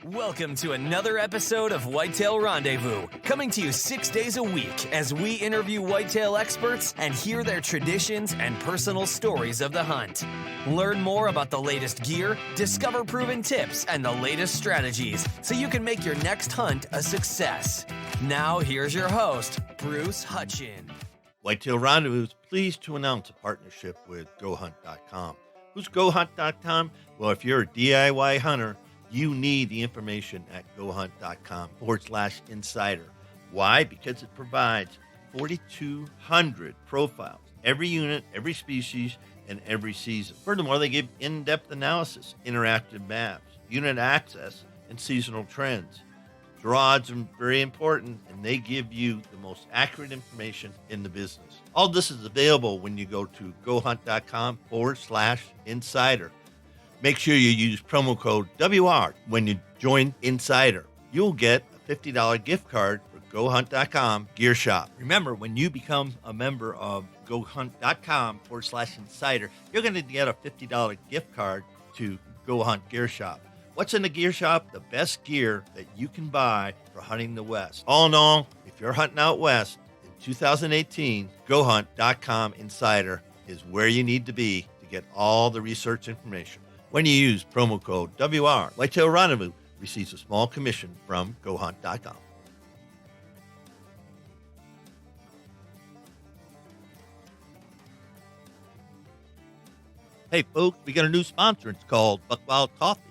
Welcome to another episode of Whitetail Rendezvous, coming to you 6 days a week as we interview whitetail experts and hear their traditions and personal stories of the hunt. Learn more about the latest gear, discover proven tips, and the latest strategies so you can make your next hunt a success. Now, here's your host, Bruce Hutchin. Whitetail Rendezvous is pleased to announce a partnership with GoHunt.com. Who's GoHunt.com? Well, if you're a DIY hunter, you need the information at GoHunt.com/insider. Why? Because it provides 4,200 profiles, every unit, every species, and every season. Furthermore, they give in-depth analysis, interactive maps, unit access, and seasonal trends. Draw odds are very important, and they give you the most accurate information in the business. All this is available when you go to GoHunt.com/insider. Make sure you use promo code WR when you join Insider. You'll get a $50 gift card for GoHunt.com Gear Shop. Remember, when you become a member of GoHunt.com/insider, you're going to get a $50 gift card to Go Hunt Gear Shop. What's in the gear shop? The best gear that you can buy for hunting the West. All in all, if you're hunting out West in 2018, GoHunt.com/insider is where you need to be to get all the research information. When you use promo code WR, Whitetail Rendezvous receives a small commission from GoHunt.com. Hey, folks, we got a new sponsor. It's called Buckwild Coffee.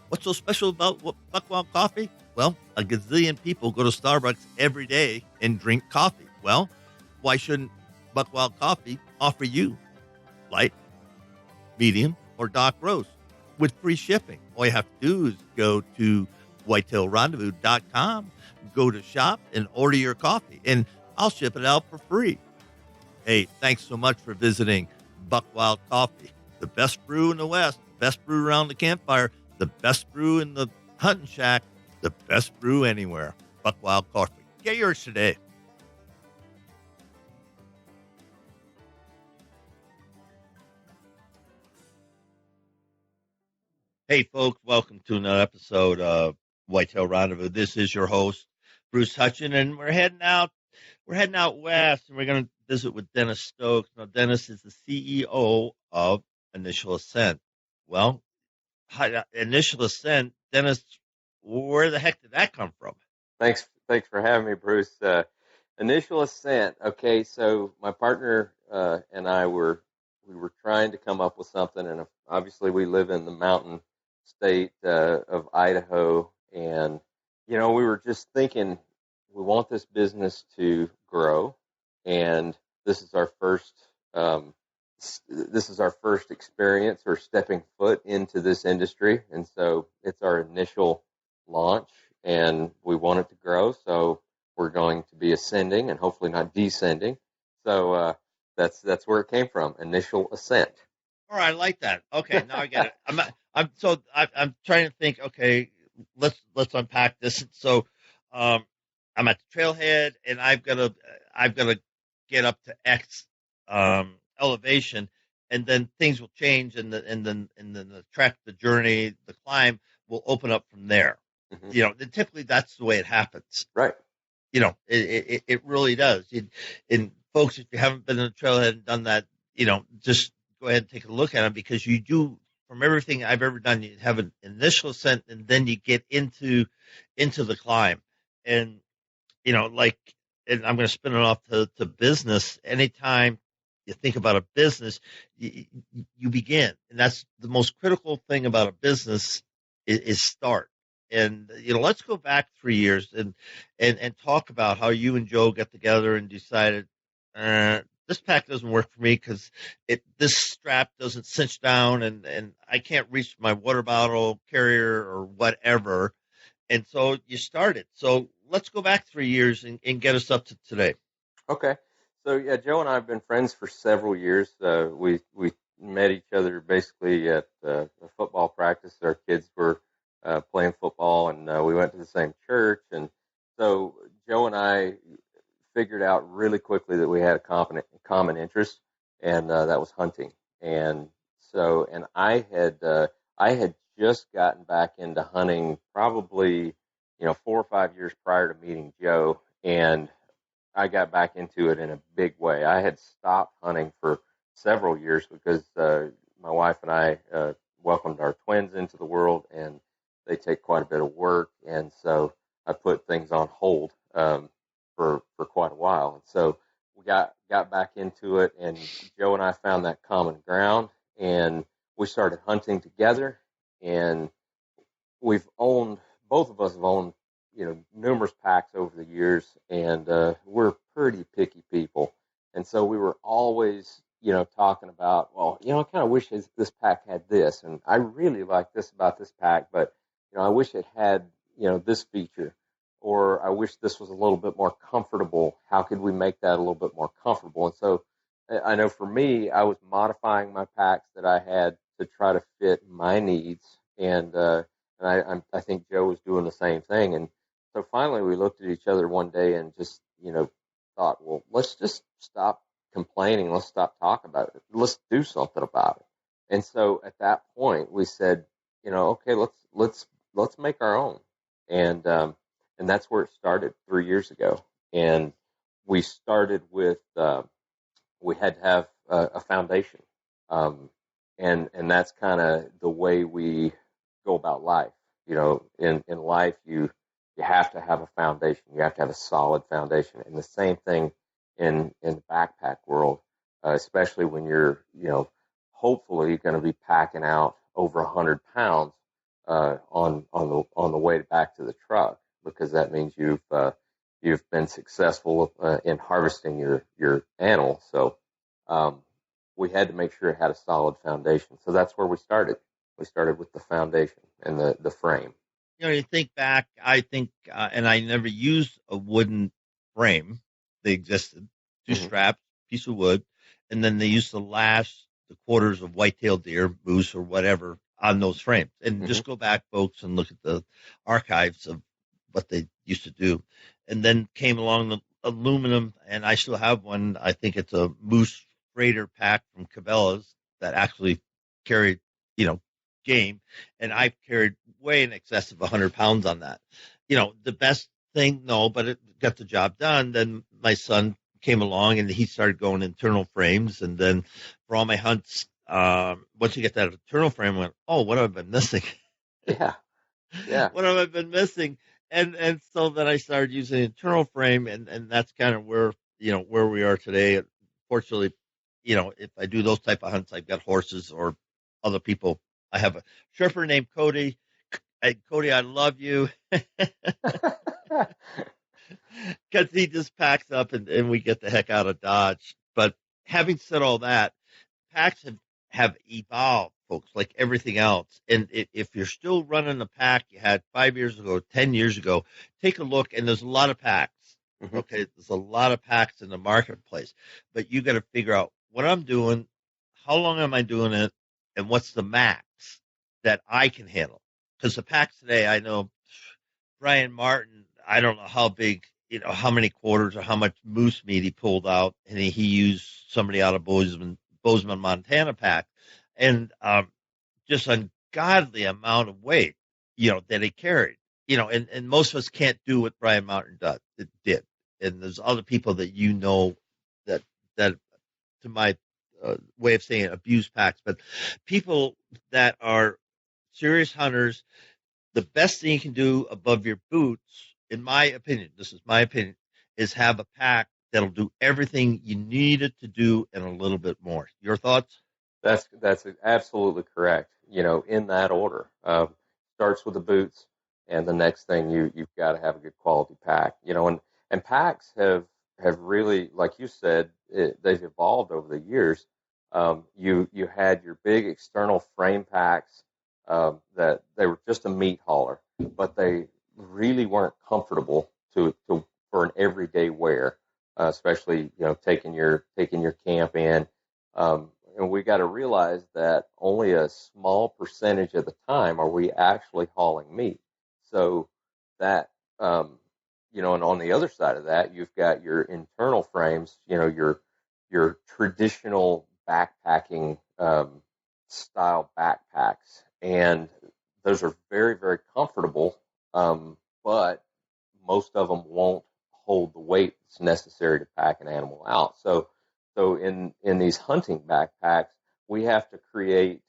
What's so special about Buckwild Coffee? Well, a gazillion people go to Starbucks every day and drink coffee. Well, why shouldn't Buckwild Coffee offer you light, medium, or dark roast with free shipping? All you have to do is go to whitetailrendezvous.com, go to shop, and order your coffee, and I'll ship it out for free. Hey, thanks so much for visiting Buckwild Coffee. The best brew in the West, the best brew around the campfire, the best brew in the hunting shack, the best brew anywhere. Buckwild Coffee. Get yours today. Hey, folks, welcome to another episode of Whitetail Rendezvous. This is your host, Bruce Hutchin, and we're heading out west, and we're going to visit with Dennis Stokes. Now, Dennis is the CEO of Initial Ascent. Well, Initial Ascent, Dennis, where the heck did that come from? Thanks for having me, Bruce. Initial Ascent. Okay, so my partner and I were trying to come up with something, and obviously we live in the mountain state of Idaho, and we were just thinking we want this business to grow, and this is our first experience or stepping foot into this industry, and so it's our initial launch, and we want it to grow, so we're going to be ascending and hopefully not descending. So that's where it came from, Initial Ascent. All right, I like that. Okay, now I get it. I'm trying to think. Okay, let's unpack this. So, I'm at the trailhead, and I've got to get up to X elevation, and then things will change, and then the trek, the journey, the climb will open up from there. Mm-hmm. Typically that's the way it happens. Right. It really does. And folks, if you haven't been in the trailhead and done that, just go ahead and take a look at it, because you do, from everything I've ever done, you have an initial ascent, and then you get into the climb. And, and I'm going to spin it off to business. Anytime you think about a business, you begin. And that's the most critical thing about a business is start. And, let's go back 3 years and talk about how you and Joe got together and decided, this pack doesn't work for me because this strap doesn't cinch down, and I can't reach my water bottle carrier or whatever. And so you started. So let's go back 3 years and get us up to today. Okay. So, yeah, Joe and I have been friends for several years. We met each other basically at a football practice. Our kids were playing football, and we went to the same church. And so Joe and I figured out really quickly that we had a common interest, and that was hunting. And I had just gotten back into hunting probably, 4 or 5 years prior to meeting Joe, and I got back into it in a big way. I had stopped hunting for several years because my wife and I welcomed our twins into the world, and they take quite a bit of work, and so I put things on hold for quite a while. And so we got back into it, and Joe and I found that common ground, and we started hunting together, and we've owned both of us have owned numerous packs over the years, and we're pretty picky people, and so we were always talking about, well, I kind of wish this pack had this, and I really like this about this pack, but I wish it had this feature, or I wish this was a little bit more comfortable. How could we make that a little bit more comfortable? And so I know for me, I was modifying my packs that I had to try to fit my needs, and I think Joe was doing the same thing. And so finally we looked at each other one day and just, thought, well, let's just stop complaining. Let's stop talking about it. Let's do something about it. And so at that point we said, okay, let's make our own. And that's where it started 3 years ago. And we started with, we had to have a foundation. And that's kind of the way we go about life. In life, you have to have a foundation. You have to have a solid foundation. And the same thing in the backpack world, especially when you're, hopefully going to be packing out over 100 pounds on the way back to the truck, because that means you've been successful in harvesting your animal. So we had to make sure it had a solid foundation. So that's where we started. We started with the foundation and the frame. You think back, I think, and I never used a wooden frame. They existed, 2 straps, piece of wood, and then they used to lash the quarters of white-tailed deer, moose, or whatever on those frames. And just go back, folks, and look at the archives of what they used to do. And then came along the aluminum, and I still have one. I think it's a moose freighter pack from Cabela's that actually carried, game, and I've carried way in excess of 100 pounds on that. The best thing, no, but it got the job done. Then my son came along and he started going internal frames, and then for all my hunts, once you get that internal frame, I went, oh, what have I been missing? Yeah. What have I been missing? And so then I started using an internal frame, and that's kind of where we are today. Fortunately, if I do those type of hunts, I've got horses or other people. I have a Sherper named Cody. Cody, I love you. Because he just packs up and we get the heck out of Dodge. But having said all that, packs have evolved, folks, like everything else. And if you're still running the pack you had 5 years ago, 10 years ago, take a look, and there's a lot of packs. Okay, there's a lot of packs in the marketplace. But you got to figure out what I'm doing, how long am I doing it, and what's the max that I can handle. Because the packs today, I know Brian Martin, I don't know how big, how many quarters or how much moose meat he pulled out, and he used somebody out of Bozeman, Montana pack, and just ungodly amount of weight, that he carried, and most of us can't do what Brian Martin did. And there's other people that that to my way of saying it, abuse packs, but people that are serious hunters, the best thing you can do above your boots, in my opinion, this is my opinion, is have a pack that'll do everything you need it to do and a little bit more. Your thoughts? That's absolutely correct. In that order, starts with the boots, and the next thing you've got to have a good quality pack. And packs have really, like you said, they've evolved over the years. You had your big external frame packs that they were just a meat hauler, but they really weren't comfortable for an everyday wear, especially taking your camp in. And we got to realize that only a small percentage of the time are we actually hauling meat. So that and on the other side of that, you've got your internal frames, your traditional backpacking style backpacks. And those are very, very comfortable, but most of them won't hold the weight that's necessary to pack an animal out. So in these hunting backpacks, we have to create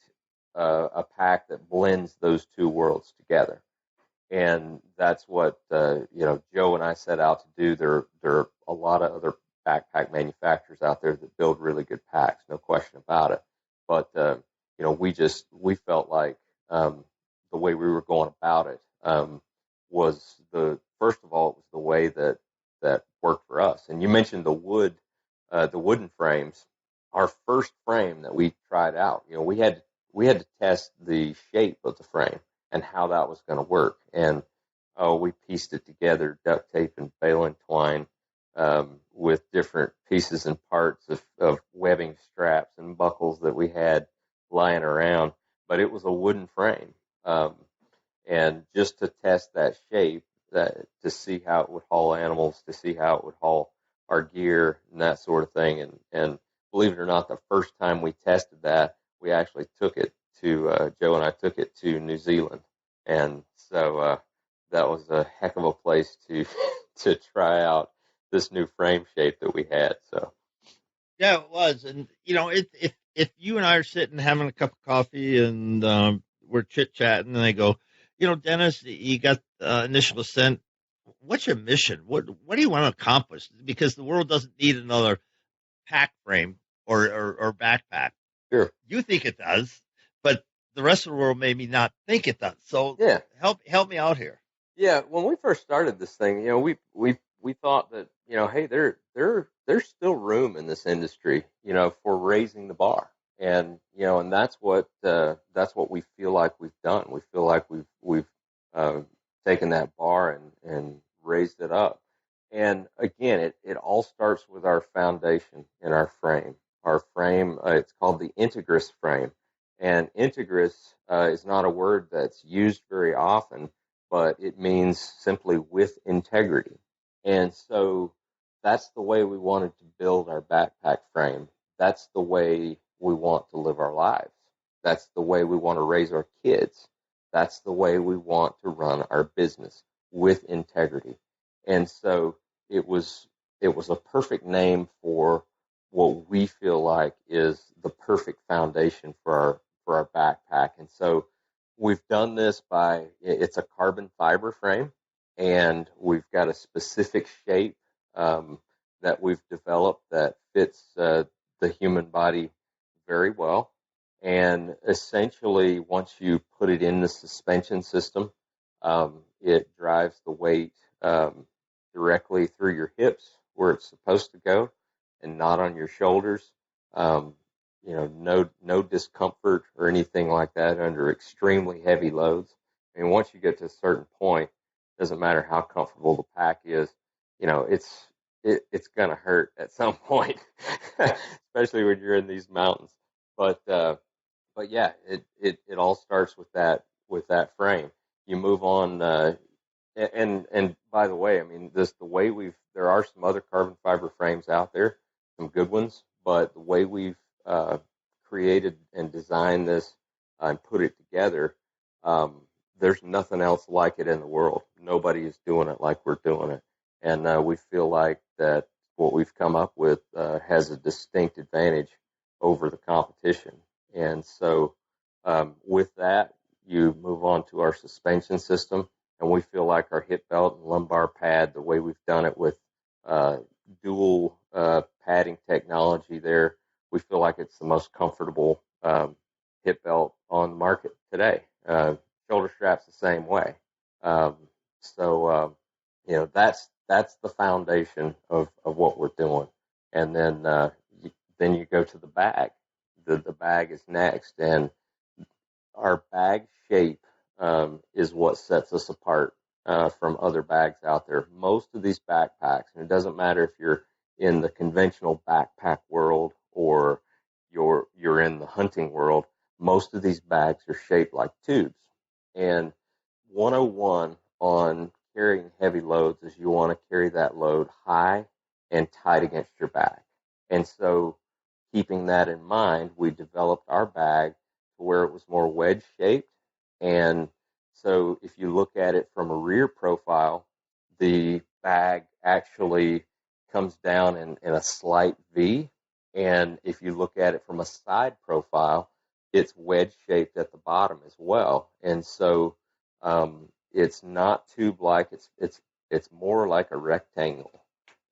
a pack that blends those two worlds together, and that's what Joe and I set out to do. There are a lot of other backpack manufacturers out there that build really good packs, no question about it. But we felt like the way we were going about it was first of all, it was the way that worked for us. And you mentioned the wooden frames. Our first frame that we tried out, we had to test the shape of the frame and how that was going to work. And we pieced it together, duct tape and baling twine, with different pieces and parts of webbing straps and buckles that we had lying around. But it was a wooden frame. And just to test that shape, to see how it would haul animals, to see how it would haul our gear and that sort of thing. And believe it or not, the first time we tested that, we actually took it to, Joe and I took it to New Zealand. And so that was a heck of a place to to try out this new frame shape that we had. So Yeah, it was. And, if you and I are sitting having a cup of coffee and we're chit-chatting and I go, Dennis, you got Initial Ascent. What's your mission? What do you want to accomplish? Because the world doesn't need another pack frame or backpack. sure. You think it does, but the rest of the world maybe not think it does. So Yeah. help me out here. Yeah, when we first started this thing, we thought that, hey, there's still room in this industry, for raising the bar, and that's what we feel like we've done. We feel like we've taken that bar and raised it up. And again, it all starts with our foundation in our frame. Our frame, it's called the Integris frame, and Integris is not a word that's used very often, but it means simply with integrity. And so that's the way we wanted to build our backpack frame. That's the way we want to live our lives. That's the way we want to raise our kids. That's the way we want to run our business, with integrity. And so it was a perfect name for what we feel like is the perfect foundation for our backpack. And so we've done this it's a carbon fiber frame, and we've got a specific shape that we've developed that fits the human body very well. And essentially, once you put it in the suspension system, it drives the weight directly through your hips where it's supposed to go, and not on your shoulders. No discomfort or anything like that under extremely heavy loads. I mean, once you get to a certain point, it doesn't matter how comfortable the pack is, it's going to hurt at some point, especially when you're in these mountains. But yeah, it all starts with that frame. You move on, and by the way, I mean, there are some other carbon fiber frames out there, some good ones, but the way we've created and designed this and put it together, there's nothing else like it in the world. Nobody is doing it like we're doing it, and we feel like that what we've come up with has a distinct advantage over the competition. And so with that, you move on to our suspension system, and we feel like our hip belt and lumbar pad, the way we've done it with dual padding technology there, we feel like it's the most comfortable hip belt on the market today. Shoulder straps the same way. That's the foundation of what we're doing. And then you go to the bag. The bag is next, and our bag shape is what sets us apart from other bags out there. Most of these backpacks, and it doesn't matter if you're in the conventional backpack world or you're in the hunting world, most of these bags are shaped like tubes. And 101 on carrying heavy loads is you want to carry that load high and tight against your back. And so keeping that in mind, we developed our bag to where it was more wedge shaped, and So if you look at it from a rear profile, the bag actually comes down in a slight V. And if you look at it from a side profile, it's wedge shaped at the bottom as well. And so it's not tube like, it's more like a rectangle.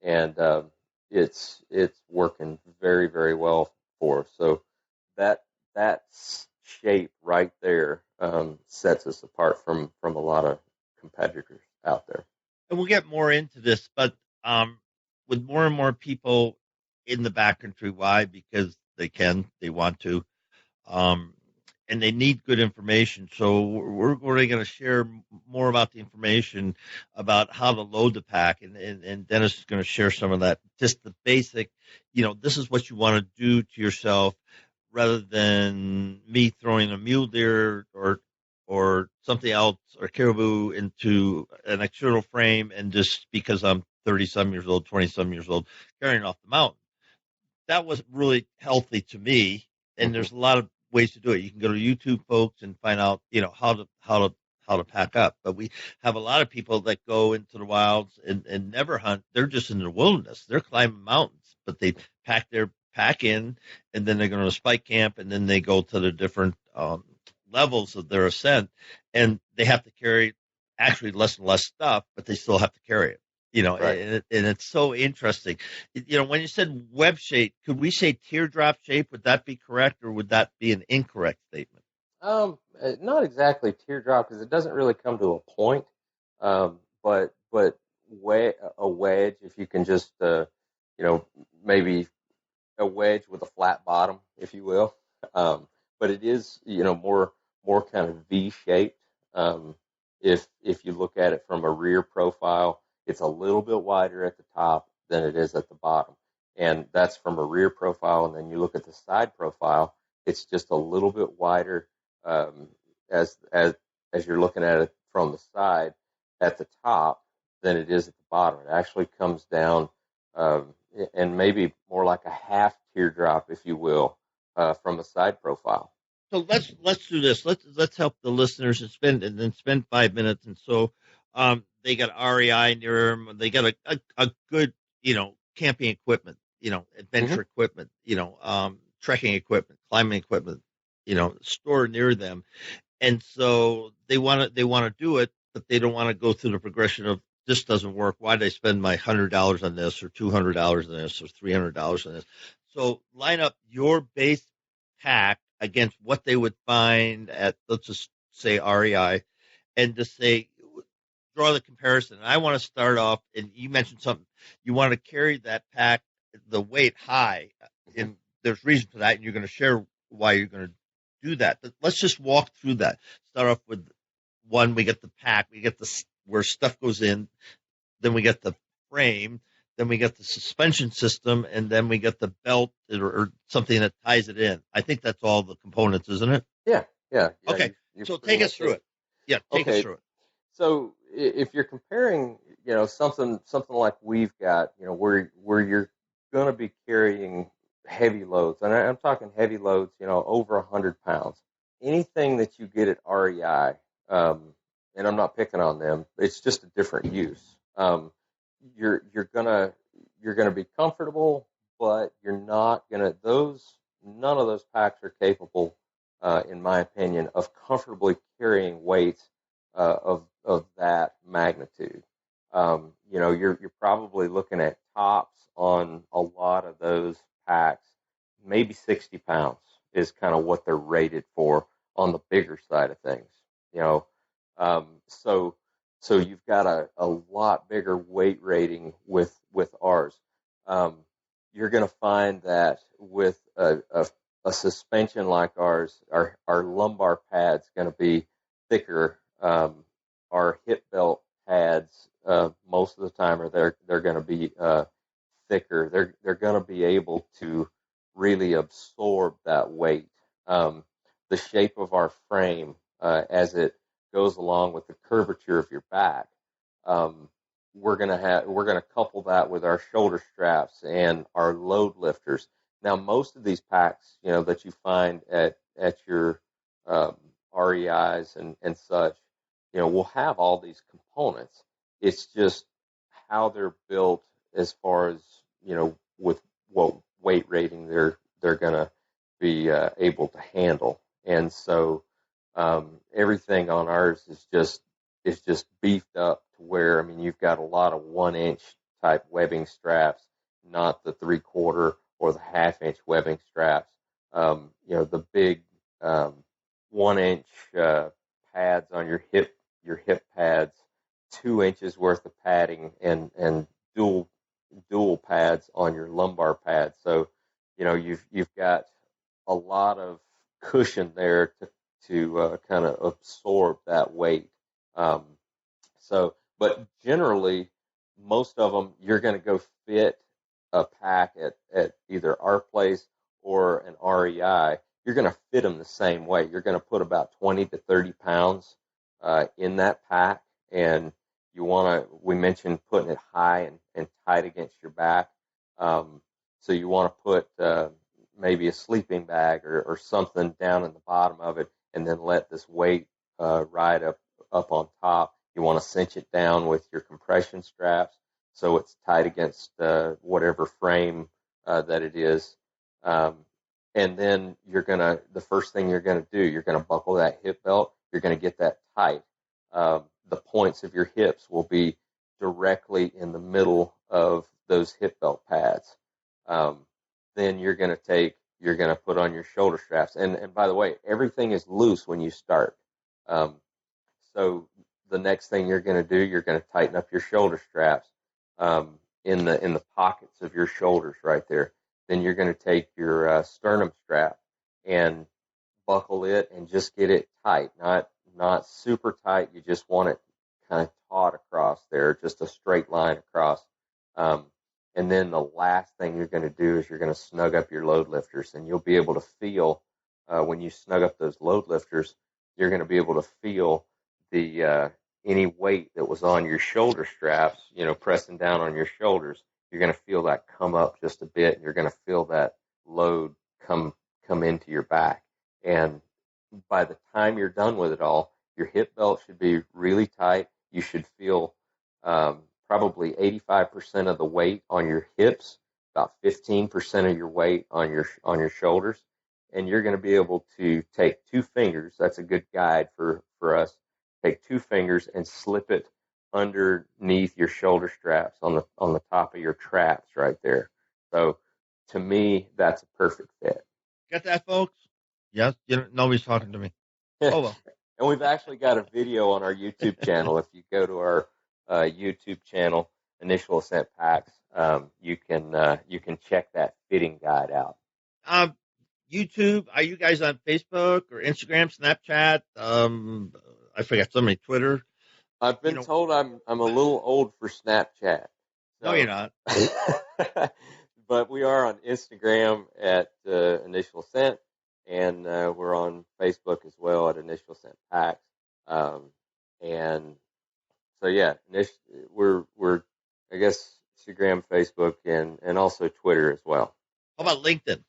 And it's working very, very well for us. So that shape right there sets us apart from a lot of competitors out there. And we'll get more into this, but with more and more people in the backcountry, why? Because they want to, and they need good information. So we're going to share more about the information about how to load the pack, and Dennis is going to share some of that, just the basic, this is what you want to do to yourself, rather than me throwing a mule deer or something else or caribou into an external frame, and just because I'm 30-some years old, 20-some years old, carrying off the mountain. That wasn't really healthy to me, and there's a lot of ways to do it. You can go to YouTube, folks, and find out, how to pack up. But we have a lot of people that go into the wilds and never hunt. They're just in the wilderness. They're climbing mountains, but they pack their pack in, and then they're going to spike camp, and then they go to the different levels of their ascent, and they have to carry actually less and less stuff, but they still have to carry it. Right. And it's so interesting. When you said web shape, could we say teardrop shape? Would that be correct, or would that be an incorrect statement? Not exactly teardrop, because it doesn't really come to a point. But a wedge, if you can just maybe a wedge with a flat bottom, if you will. But it is more kind of V shaped. If you look at it from a rear profile, it's a little bit wider at the top than it is at the bottom, and that's from a rear profile. And then you look at the side profile, it's just a little bit wider as you're looking at it from the side at the top than it is at the bottom. It actually comes down and maybe more like a half teardrop, if you will, from the side profile. So let's do this. Let's help the listeners and spend 5 minutes. And so they got REI near them. They got a good camping equipment, adventure equipment, trekking equipment, climbing equipment, store near them. And so they want to do it, but they don't want to go through the progression of, this doesn't work. Why did I spend my $100 on this, or $200 on this, or $300 on this? So line up your base pack against what they would find at, let's just say, REI, and just say, draw the comparison. And I want to start off, and you mentioned something, you want to carry that pack, the weight high, and there's reason for that, and you're going to share why you're going to do that. But let's just walk through that. Start off with one, we get the pack, we get where stuff goes in, then we get the frame, then we get the suspension system, and then we get the belt or something that ties it in. I think that's all the components, isn't it? Yeah. Okay, so take us through it. Yeah, take us through it. So if you're comparing, something like we've got, where you're going to be carrying heavy loads, and I'm talking heavy loads, over 100 pounds. Anything that you get at REI, and I'm not picking on them, it's just a different use. You're gonna be comfortable, but you're not gonna none of those packs are capable, in my opinion, of comfortably carrying weights of that magnitude. You're probably looking at tops on a lot of those packs, maybe 60 pounds is kind of what they're rated for on the bigger side of things. So you've got a lot bigger weight rating with ours. You're going to find that with a suspension like ours, our lumbar pad's going to be thicker. Our hip belt pads, most of the time, they're going to be thicker. They're going to be able to really absorb that weight. The shape of our frame, as it goes along with the curvature of your back, we're gonna couple that with our shoulder straps and our load lifters. Now, most of these packs, that you find at your REIs and such, will have all these components. It's just how they're built as far as, with what weight rating they're going to be able to handle. And so everything on ours is just beefed up to where, I mean, you've got a lot of 1-inch type webbing straps, not the 3/4 or the 1/2-inch webbing straps. The big 1-inch pads on your hip pads, 2 inches worth of padding, and dual pads on your lumbar pads. So, you've got a lot of cushion there to kind of absorb that weight. But generally, most of them you're going to go fit a pack at either our place or an REI. You're going to fit them the same way. You're going to put about 20 to 30 pounds in that pack, and we mentioned putting it high and tight against your back. So you want to put maybe a sleeping bag or something down in the bottom of it, and then let this weight ride up on top. You want to cinch it down with your compression straps so it's tight against whatever frame that it is. And then the first thing you're going to do, you're going to buckle that hip belt. You're going to get that tight. The points of your hips will be directly in the middle of those hip belt pads. Then you're going to put on your shoulder straps. And by the way, everything is loose when you start. So the next thing you're going to do, you're going to tighten up your shoulder straps in the pockets of your shoulders right there. Then you're going to take your sternum strap and buckle it and just get it tight, not super tight. You just want it kind of taut across there, just a straight line across. And then the last thing you're going to do is you're going to snug up your load lifters, and you'll be able to feel when you snug up those load lifters, you're going to be able to feel the any weight that was on your shoulder straps, pressing down on your shoulders. You're going to feel that come up just a bit, and you're going to feel that load come into your back. And by the time you're done with it all, your hip belt should be really tight. You should feel probably 85% of the weight on your hips, about 15% of your weight on your shoulders, and you're going to be able to take 2 fingers. That's a good guide for us. Take 2 fingers and slip it underneath your shoulder straps on the top of your traps right there. So to me, that's a perfect fit. Get that, folks? Yes, nobody's talking to me. Oh well. And we've actually got a video on our YouTube channel. If you go to our YouTube channel, Initial Ascent Packs, you can check that fitting guide out. YouTube, are you guys on Facebook or Instagram, Snapchat? I forgot somebody, Twitter. I've been told I'm a little old for Snapchat. So. No, you're not. But we are on Instagram at Initial Ascent, and we're on Facebook as well at Initial Ascent Packs. And so yeah, we're I guess Instagram, Facebook, and also Twitter as well. How about LinkedIn?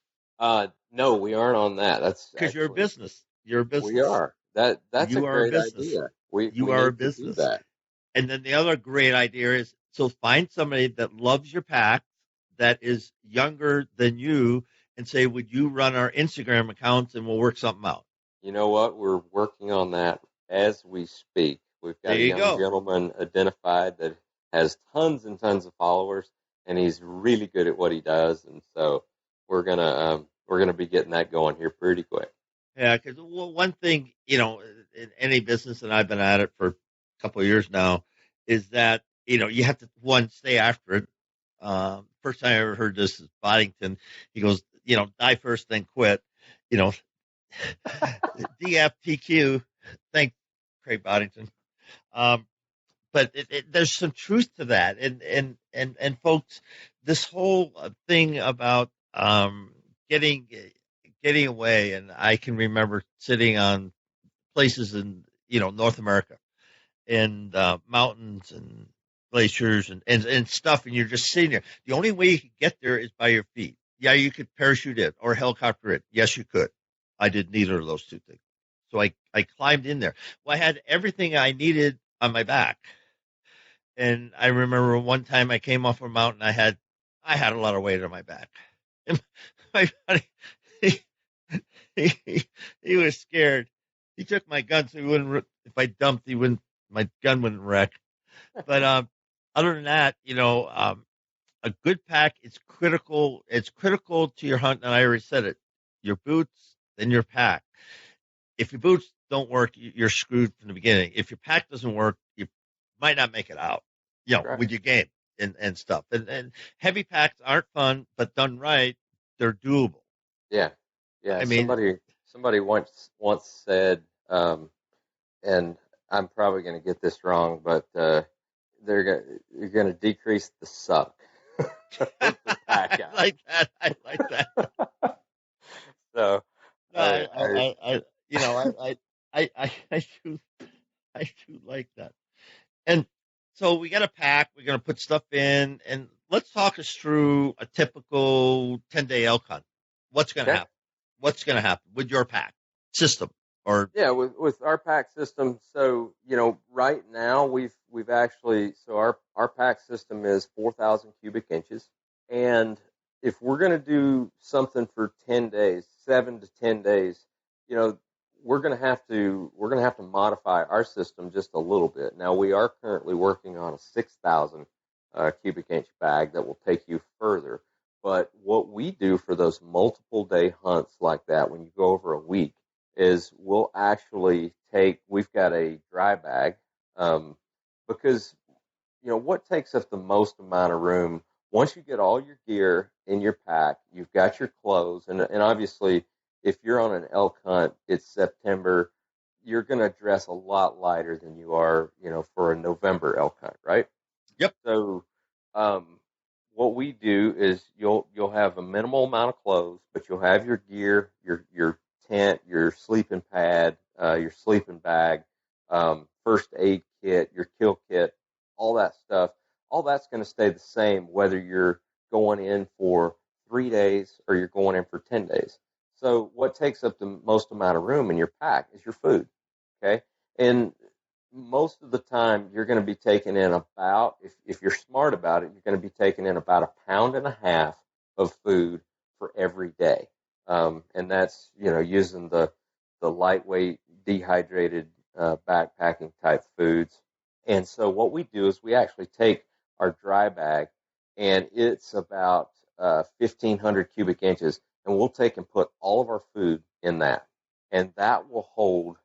No, we aren't on that. That's because you're a business. You're a business. We are. That's you a are great a business. idea. We are a business. That. And then the other great idea is, so find somebody that loves your pack, that is younger than you, and say, would you run our Instagram accounts and we'll work something out? You know what? We're working on that as we speak. We've got a young gentleman identified that has tons and tons of followers, and he's really good at what he does. And so we're gonna be getting that going here pretty quick. Yeah, because one thing, in any business, and I've been at it for a couple of years now, is that, you have to, one, stay after it. First time I ever heard this is Boddington. He goes, die first, then quit. DFTQ. Thank Craig Boddington. But there's some truth to that. And folks, this whole thing about getting away, and I can remember sitting on places in North America, and mountains and glaciers and stuff, and you're just sitting there. The only way you can get there is by your feet. Yeah, you could parachute in or helicopter in. Yes, you could. I did neither of those two things. So I climbed in there. Well, I had everything I needed on my back. And I remember one time I came off a mountain, I had a lot of weight on my back. And my buddy, he, he was scared. He took my gun so he wouldn't, if I dumped, my gun wouldn't wreck. But other than that, a good pack is critical. It's critical to your hunt, and I already said it. Your boots, then your pack. If your boots don't work, you're screwed from the beginning. If your pack doesn't work, you might not make it out, Right. with your game and stuff. And heavy packs aren't fun, but done right, they're doable. Yeah. Yeah. I mean, Somebody once said, and I'm probably going to get this wrong, but you're going to decrease the suck. The pack out. I like that. So, No, I do like that. And so we got a pack. We're going to put stuff in, and let's talk us through a typical 10-day elk hunt. What's going to happen? What's going to happen with your pack system? Or with our pack system. So right now we've actually, so our pack system is 4,000 cubic inches, and if we're going to do something for 10 days, 7 to 10 days, we're going to have to modify our system just a little bit. Now we are currently working on a 6,000 cubic inch bag that will take you further. But what we do for those multiple day hunts like that, when you go over a week, is we'll actually we've got a dry bag, because what takes up the most amount of room, once you get all your gear in your pack, you've got your clothes, and obviously if you're on an elk hunt, it's September, you're going to dress a lot lighter than you are for a November elk hunt, right? Yep. So what we do is you'll have a minimal amount of clothes, but you'll have your gear, your tent, your sleeping pad, your sleeping bag, first aid kit, your kill kit, all that stuff. All that's going to stay the same whether you're going in for 3 days or you're going in for 10 days. So what takes up the most amount of room in your pack is your food, okay? And most of the time you're going to be taking in about, if you're smart about it, you're going to be taking in about 1.5 pounds of food for every day. And that's, using the lightweight, dehydrated, backpacking type foods. And so what we do is we actually take our dry bag, and it's about 1,500 cubic inches, and we'll take and put all of our food in that. And that will hold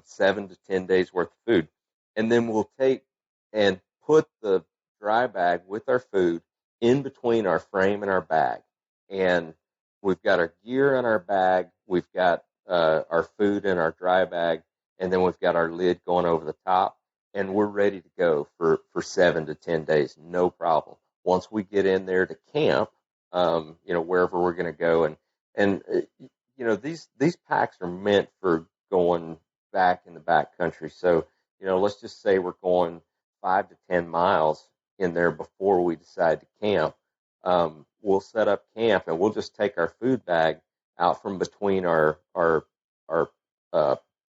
7 to 10 days worth of food. And then we'll take and put the dry bag with our food in between our frame and our bag. And we've got our gear in our bag, we've got our food in our dry bag, and then we've got our lid going over the top, and we're ready to go for 7 to 10 days, no problem. Once we get in there to camp, wherever we're going to go, and these packs are meant for going back in the back country. So, let's just say we're going 5 to 10 miles in there before we decide to camp. We'll set up camp, and we'll just take our food bag out from between our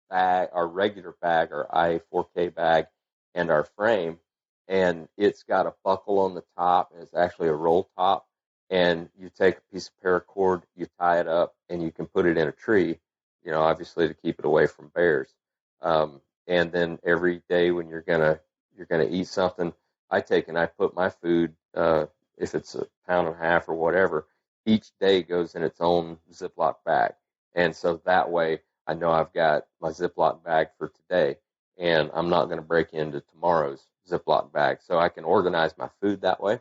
bag, our regular bag, our IA4K bag, and our frame. And it's got a buckle on the top, and it's actually a roll top. And you take a piece of paracord, you tie it up, and you can put it in a tree, obviously to keep it away from bears. And then every day when you're gonna eat something, I put my food, if it's 1.5 pounds or whatever, each day goes in its own Ziploc bag. And so that way I know I've got my Ziploc bag for today, and I'm not going to break into tomorrow's Ziploc bag. So I can organize my food that way.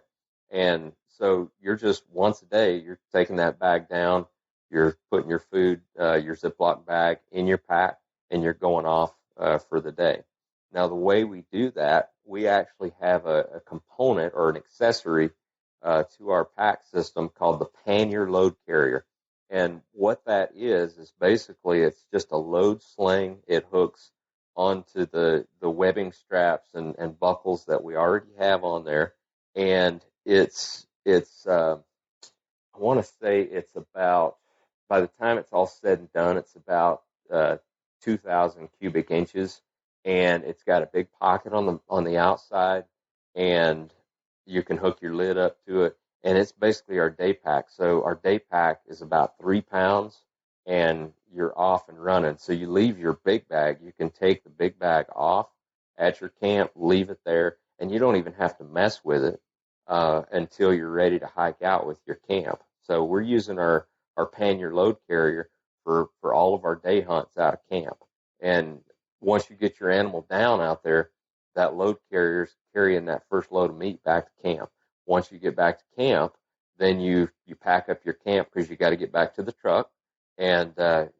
And so you're just once a day, you're taking that bag down, you're putting your food, your Ziploc bag in your pack, and you're going off for the day. Now, the way we do that, we actually have a component or an accessory to our pack system called the pannier load carrier. And what that is basically it's just a load sling. It hooks onto the webbing straps and buckles that we already have on there. And it's I want to say it's about, by the time it's all said and done, it's about 2,000 cubic inches, and it's got a big pocket on the outside, and you can hook your lid up to it. And it's basically our day pack. So our day pack is about 3 pounds, and you're off and running. So you leave your big bag. You can take the big bag off at your camp, leave it there, and you don't even have to mess with it until you're ready to hike out with your camp. So we're using our pannier load carrier for all of our day hunts out of camp. And once you get your animal down out there, that load carrier's carrying that first load of meat back to camp. Once you get back to camp, then you pack up your camp because you got to get back to the truck, and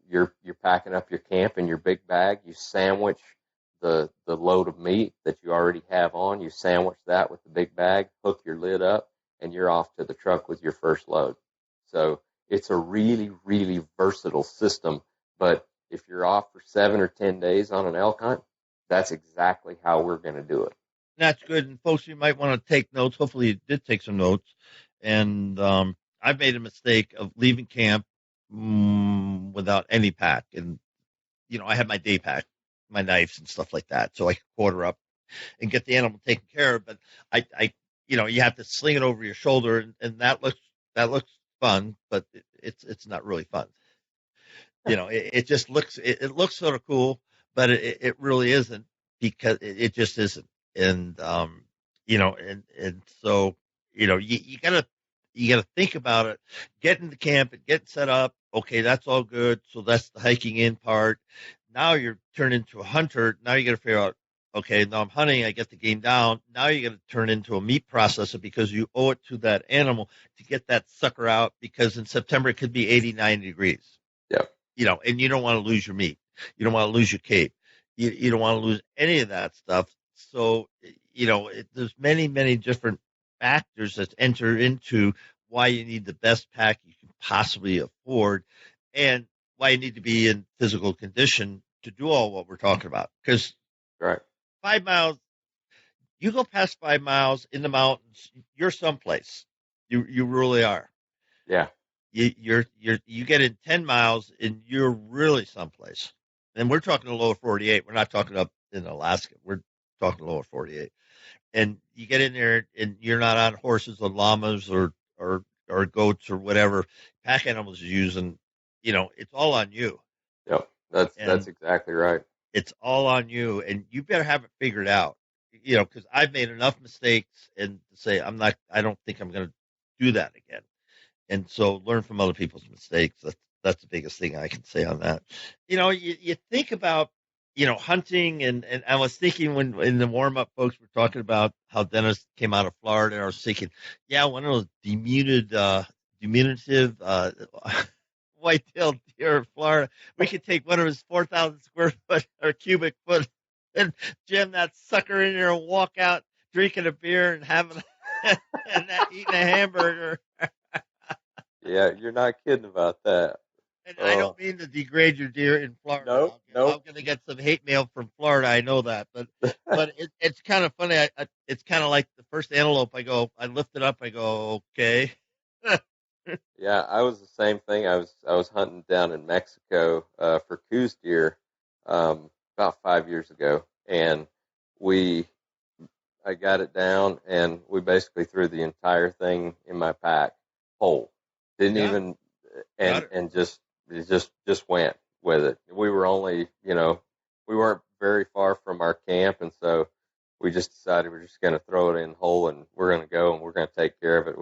you're packing up your camp in your big bag. You sandwich the load of meat that you already have on. You sandwich that with the big bag, hook your lid up, and you're off to the truck with your first load. So it's a really, really versatile system. But if you're off for 7 or 10 days on an elk hunt, that's exactly how we're going to do it. That's good. And folks, you might want to take notes. Hopefully you did take some notes. And I've made a mistake of leaving camp without any pack. And, I had my day pack, my knives and stuff like that, so I could quarter up and get the animal taken care of. But I you have to sling it over your shoulder, and that looks fun, but it's not really fun. It just looks it looks sort of cool, but it really isn't, because it just isn't. And and so you gotta think about it. Getting to camp and getting set up. Okay, that's all good. So that's the hiking in part. Now you're turned into a hunter. Now you got to figure out, okay, now I'm hunting. I get the game down. Now you got to turn into a meat processor, because you owe it to that animal to get that sucker out, because in September it could be 89 degrees. Yep. And you don't want to lose your meat. You don't want to lose your cape. You don't want to lose any of that stuff. So, there's many, many different factors that enter into why you need the best pack you can possibly afford, and why you need to be in physical condition to do all what we're talking about. Because right. 5 miles, you go past 5 miles in the mountains, you're someplace. You really are. Yeah. You get in 10 miles and you're really someplace. And we're talking the lower 48. We're not talking up in Alaska. We're talking lower 48. And you get in there and you're not on horses or llamas or goats or whatever pack animals are using. It's all on you. Yep. That's exactly right. It's all on you, and you better have it figured out. Because I've made enough mistakes, and to say I don't think I'm going to do that again. And so learn from other people's mistakes. That's the biggest thing I can say on that. You think about, hunting, and I was thinking when in the warm up folks were talking about how Dennis came out of Florida, and I was thinking, yeah, one of those diminutive white-tailed deer in Florida, we could take one of his 4,000 square foot or cubic foot and jam that sucker in there and walk out drinking a beer and having and eating a hamburger. Yeah, you're not kidding about that. And I don't mean to degrade your deer in Florida. No. I'm going to get some hate mail from Florida. I know that, but it's kind of funny. It's kind of like the first antelope. I lift it up. I go, okay. Yeah, I was the same thing. I was hunting down in Mexico for Coues deer about 5 years ago, and I got it down, and we basically threw the entire thing in my pack whole. Didn't even and just went with it. We were only we weren't very far from our camp, and so we just decided we're just going to throw it in whole, and we're going to go and we're going to take care of it.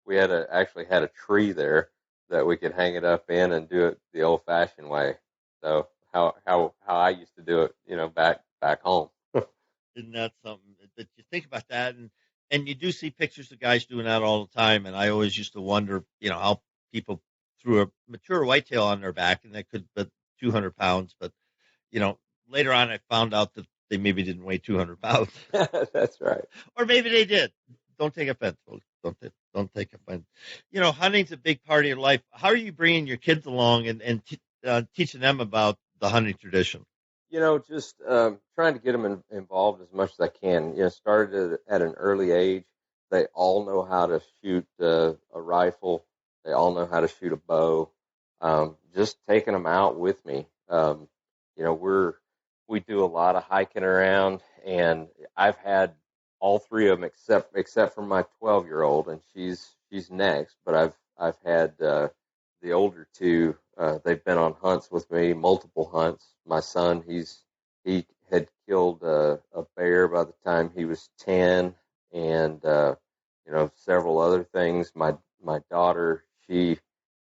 We actually had a tree there that we could hang it up in and do it the old fashioned way. So how I used to do it, back home. Isn't that something that you think about that? And you do see pictures of guys doing that all the time. And I always used to wonder, how people threw a mature whitetail on their back, and they could but 200 pounds. But, later on I found out that they maybe didn't weigh 200 pounds. That's right. Or maybe they did. Don't take offense, folks. Don't take offense. Hunting's a big part of your life. How are you bringing your kids along and teaching them about the hunting tradition? Just trying to get them involved as much as I can. Started at an early age. They all know how to shoot a rifle. They all know how to shoot a bow. Just taking them out with me. we do a lot of hiking around, and I've had all three of them except for my 12-year-old, and she's next. But I've had the older two. They've been on hunts with me, multiple hunts. My son, he had killed a bear by the time he was 10, and several other things. My daughter,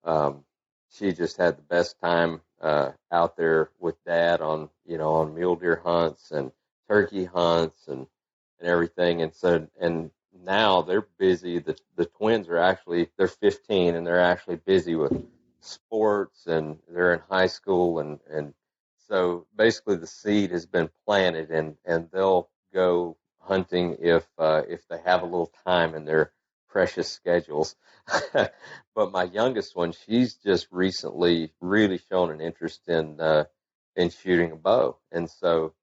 um, she just had the best time out there with dad on mule deer hunts and turkey hunts and everything. And now they're busy. The twins they're 15 and they're actually busy with sports, and they're in high school, and so basically the seed has been planted, and they'll go hunting if they have a little time in their precious schedules. But my youngest one, she's just recently really shown an interest in shooting a bow, and so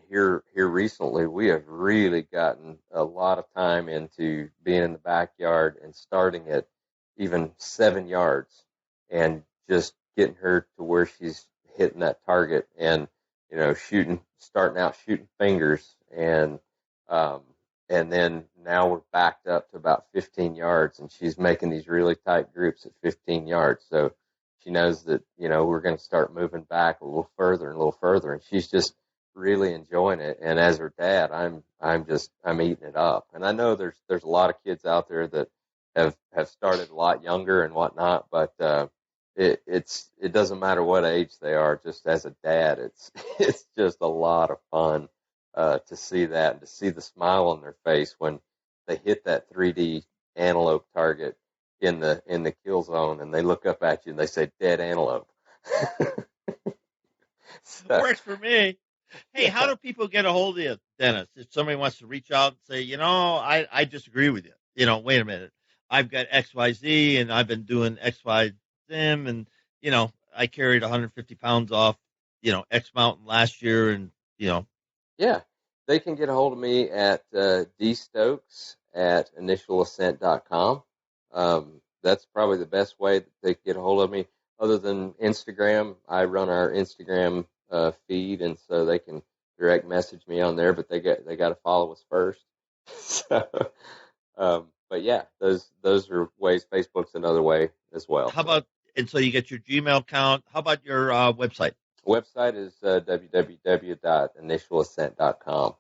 here recently we have really gotten a lot of time into being in the backyard and starting at even 7 yards and just getting her to where she's hitting that target, and starting out shooting fingers, um, and then now we're backed up to about 15 yards, and she's making these really tight groups at 15 yards. So she knows that, we're going to start moving back a little further and a little further, and she's just really enjoying it. And as her dad, I'm eating it up. And I know there's a lot of kids out there that have started a lot younger and whatnot, but it doesn't matter what age they are. Just as a dad, it's just a lot of fun to see that, and to see the smile on their face when they hit that 3D antelope target in the kill zone, and they look up at you and they say dead antelope. Works for me. Hey, how do people get a hold of you, Dennis? If somebody wants to reach out and say, I disagree with you. Wait a minute. I've got XYZ and I've been doing XY Sim, and, I carried 150 pounds off, X Mountain last year, and, Yeah, they can get a hold of me at dstokes@initialascent.com. That's probably the best way that they can get a hold of me. Other than Instagram, I run our Instagram feed, and so they can direct message me on there. But they got to follow us first. So, but yeah, those are ways. Facebook's another way as well. How about, and so you get your Gmail account. How about your website? Website is www.initialascent.com.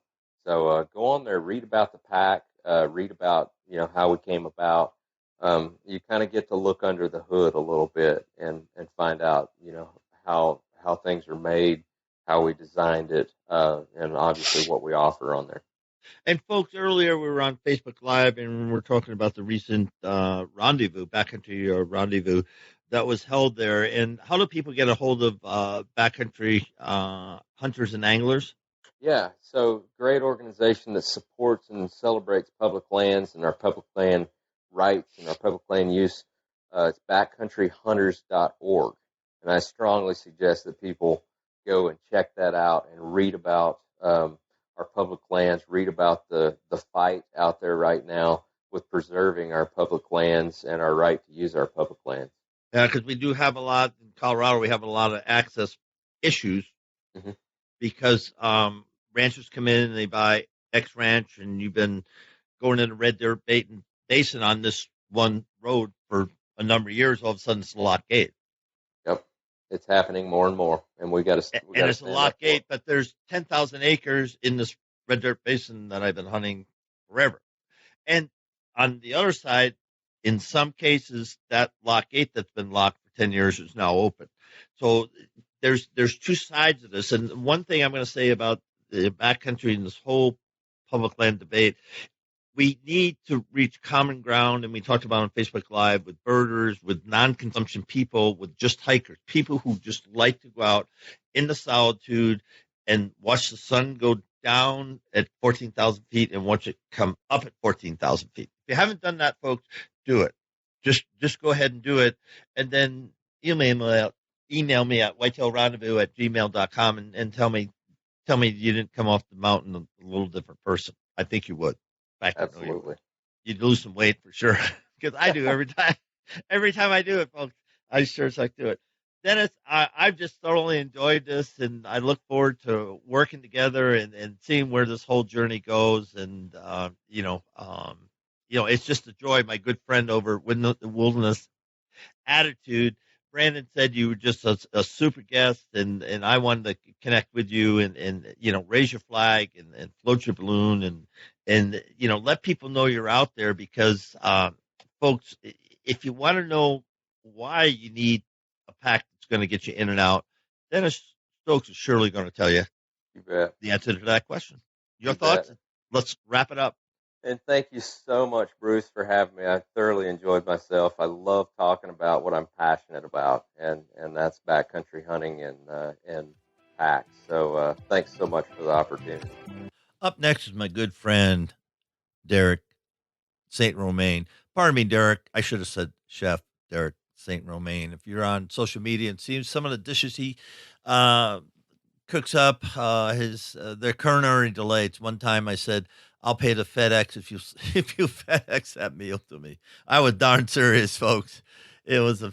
So go on there, read about the pack, read about how we came about. You kind of get to look under the hood a little bit and find out how things are made, how we designed it, and obviously what we offer on there. And folks, earlier we were on Facebook Live and we're talking about the recent rendezvous, backcountry rendezvous that was held there. And how do people get a hold of backcountry hunters and anglers? Yeah, so great organization that supports and celebrates public lands and our public land rights and our public land use. It's backcountryhunters.org. And I strongly suggest that people go and check that out and read about our public lands, read about the fight out there right now with preserving our public lands and our right to use our public lands. Yeah, because we do have a lot in Colorado. We have a lot of access issues because ranchers come in and they buy X ranch, and you've been going in a Red Dirt Basin on this one road for a number of years. All of a sudden, it's a lock gate. Yep, it's happening more and more, and we got to. And it's a lock gate, but there's 10,000 acres in this Red Dirt Basin that I've been hunting forever. And on the other side, in some cases, that lock gate that's been locked for 10 years is now open. So there's two sides of this. And one thing I'm going to say about the backcountry and this whole public land debate, we need to reach common ground. And we talked about on Facebook Live with birders, with non-consumption people, with just hikers, people who just like to go out in the solitude and watch the sun go down at 14,000 feet and watch it come up at 14,000 feet. If you haven't done that, folks, do it. Just go ahead and do it. And then email me at whitetailrendezvous@gmail.com and tell me you didn't come off the mountain a little different person. I think you would. Absolutely. You'd lose some weight for sure, because I do every time. Every time I do it, folks, I sure as heck do it. Dennis, I've just thoroughly enjoyed this, and I look forward to working together and seeing where this whole journey goes. And it's just a joy. My good friend over at Wilderness Attitude, Brandon, said you were just a super guest, and I wanted to connect with you and raise your flag and float your balloon and let people know you're out there because folks, if you want to know why you need a pack that's going to get you in and out, Dennis Stokes is surely going to tell you You bet. the answer to that question. Your You thoughts? bet. Let's wrap it up. And thank you so much, Bruce, for having me. I thoroughly enjoyed myself. I love talking about what I'm passionate about, and that's backcountry hunting and packs. So thanks so much for the opportunity. Up next is my good friend, Derek St. Romain. Pardon me, Derek. I should have said Chef Derek St. Romain. If you're on social media and see some of the dishes he cooks up, their culinary delights. One time I said, "I'll pay the FedEx if you FedEx that meal to me." I was darn serious, folks. It was a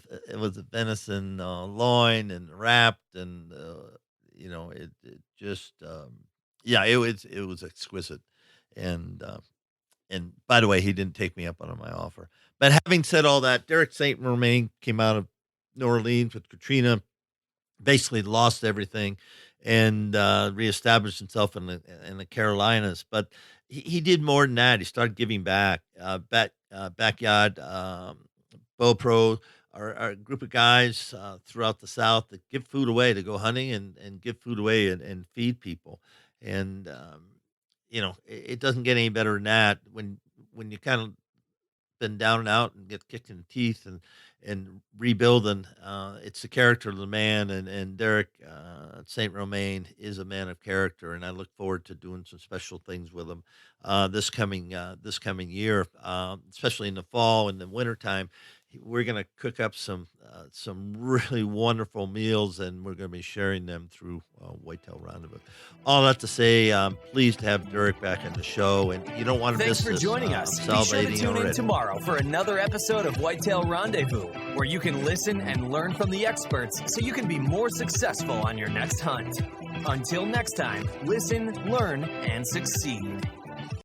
venison loin and wrapped, and it just it was exquisite, and by the way, he didn't take me up on my offer. But having said all that, Derek St. Romain came out of New Orleans with Katrina, basically lost everything, and reestablished himself in the Carolinas. But he did more than that. He started giving back. Backyard Bow Pro are a group of guys throughout the South that give food away to go hunting and give food away and feed people. And it doesn't get any better than that when you kind of been down and out and get kicked in the teeth and rebuilding. It's the character of the man, and Derek St. Romain is a man of character, and I look forward to doing some special things with him this coming year, especially in the fall and the wintertime. We're going to cook up some really wonderful meals, and we're going to be sharing them through Whitetail Rendezvous. All that to say, I'm pleased to have Derek back on the show, and you don't want to miss this. Thanks for joining us. Be sure to tune in tomorrow for another episode of Whitetail Rendezvous, where you can listen and learn from the experts so you can be more successful on your next hunt. Until next time, listen, learn, and succeed.